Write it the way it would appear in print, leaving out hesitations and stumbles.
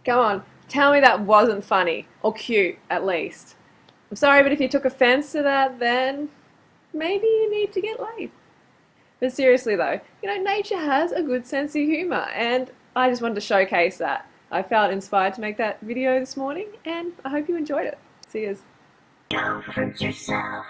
Come on, tell me that wasn't funny, or cute at least. I'm sorry, but if you took offense to that, then maybe you need to get laid. But seriously though, nature has a good sense of humour, and I just wanted to showcase that. I felt inspired to make that video this morning, and I hope you enjoyed it. See yous. Comfort yourself.